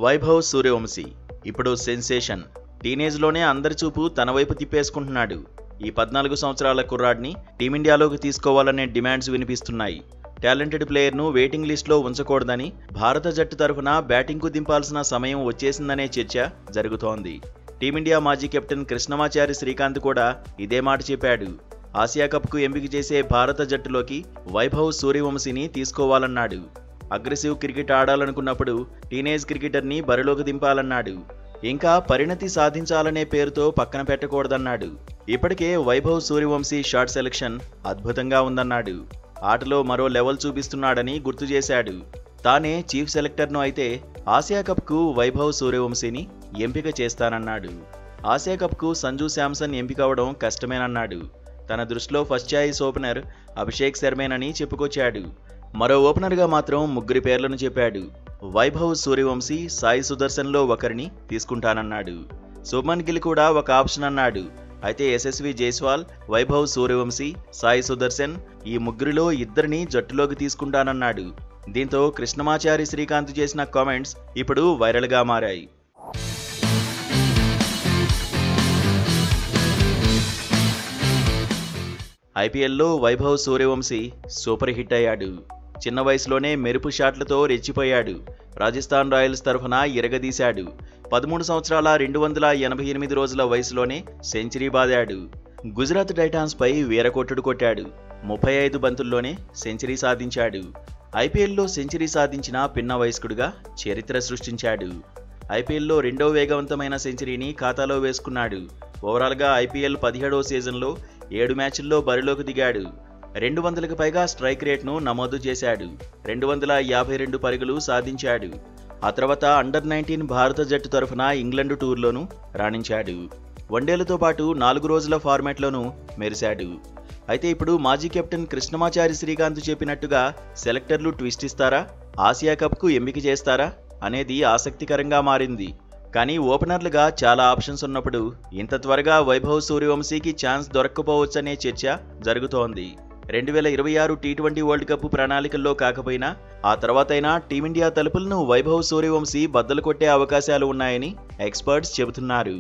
వైభవ్ సూర్యవంశీ ఇప్పుడు సెన్సేషన్. టీనేజ్లోనే అందరి చూపు తన వైపు తిప్పేసుకుంటున్నాడు. ఈ 14 సంవత్సరాల కుర్రాడిని టీమిండియాలోకి తీసుకోవాలనే డిమాండ్స్ వినిపిస్తున్నాయి. టాలెంటెడ్ ప్లేయర్ను వెయిటింగ్ లిస్టులో ఉంచకూడదని, భారత జట్టు తరఫున బ్యాటింగ్కు దింపాల్సిన సమయం వచ్చేసిందనే చర్చ జరుగుతోంది. టీమిండియా మాజీ కెప్టెన్ కృష్ణమాచారి శ్రీకాంత్ కూడా ఇదే మాట చెప్పాడు. ఆసియా కప్కు ఎంపిక చేసే భారత జట్టులోకి వైభవ్ సూర్యవంశీని తీసుకోవాలన్నాడు. అగ్రెసివ్ క్రికెట్ ఆడాలనుకున్నప్పుడు టీనేజ్ క్రికెటర్ని బరిలోకి దింపాలన్నాడు. ఇంకా పరిణతి సాధించాలనే పేరుతో పక్కన పెట్టకూడదన్నాడు. ఇప్పటికే వైభవ్ సూర్యవంశీ షాట్ సెలెక్షన్ అద్భుతంగా ఉందన్నాడు. ఆటలో మరో లెవెల్ చూపిస్తున్నాడని గుర్తు చేశాడు. తానే చీఫ్ సెలెక్టర్ను అయితే ఆసియా కప్కు వైభవ్ సూర్యవంశీని ఎంపిక చేస్తానన్నాడు. ఆసియా కప్కు సంజు శాంసన్ ఎంపికవడం కష్టమేనన్నాడు. తన దృష్టిలో ఫస్ట్ చాయిస్ ఓపెనర్ అభిషేక్ శర్మేనని చెప్పుకొచ్చాడు. మరో ఓపెనర్గా మాత్రం 3 పేర్లను చెప్పాడు. వైభవ్ సూర్యవంశీ, సాయి సుదర్శన్లో ఒకరిని తీసుకుంటానన్నాడు. శుభ్మన్ గిల్ కూడా ఒక ఆప్షన్ అన్నాడు. అయితే యశస్వి జైస్వాల్, వైభవ్ సూర్యవంశీ, సాయి సుదర్శన్ ఈ 3లో ఇద్దరిని జట్టులోకి తీసుకుంటానన్నాడు. దీంతో కృష్ణమాచారి శ్రీకాంత్ చేసిన కామెంట్స్ ఇప్పుడు వైరల్గా మారాయి. ఐపీఎల్లో వైభవ్ సూర్యవంశీ సూపర్ హిట్ అయ్యాడు. చిన్న వయసులోనే మెరుపు షాట్లతో రెచ్చిపోయాడు. రాజస్థాన్ రాయల్స్ తరఫున ఇరగదీశాడు. 13 సంవత్సరాల 288 రోజుల వయసులోనే సెంచరీ బాదాడు. గుజరాత్ టైటాన్స్పై వీరకొట్టుడు కొట్టాడు. 35 బంతుల్లోనే సెంచరీ సాధించాడు. ఐపీఎల్లో సెంచరీ సాధించిన పిన్న వయస్కుడుగా చరిత్ర సృష్టించాడు. ఐపీఎల్లో 2వ వేగవంతమైన సెంచరీని ఖాతాలో వేసుకున్నాడు. ఓవరాల్గా ఐపీఎల్ 17వ సీజన్లో 7 మ్యాచ్ల్లో బరిలోకి దిగాడు. 200కు పైగా స్ట్రైక్ రేట్ను నమోదు చేశాడు. 252 పరుగులు సాధించాడు. ఆ తర్వాత అండర్-19 భారత జట్టు తరఫున ఇంగ్లండ్ టూర్లోనూ రాణించాడు. వన్డేలతో పాటు 4 రోజుల ఫార్మాట్లోనూ మెరిశాడు. అయితే ఇప్పుడు మాజీ కెప్టెన్ కృష్ణమాచారి శ్రీకాంత్ చెప్పినట్టుగా సెలెక్టర్లు ట్విస్ట్ ఇస్తారా, ఆసియా కప్కు ఎంపిక చేస్తారా అనేది ఆసక్తికరంగా మారింది. కానీ ఓపెనర్లుగా చాలా ఆప్షన్స్ ఉన్నప్పుడు ఇంత త్వరగా వైభవ్ సూర్యవంశీకి ఛాన్స్ దొరక్కపోవచ్చనే చర్చ జరుగుతోంది. 2026 టీ20 వరల్డ్ కప్ ప్రణాళికల్లో కాకపోయినా ఆ తర్వాతైనా టీమిండియా తలుపులను వైభవ్ సూర్యవంశీ బద్దలు కొట్టే అవకాశాలు ఉన్నాయని ఎక్స్పర్ట్స్ చెబుతున్నారు.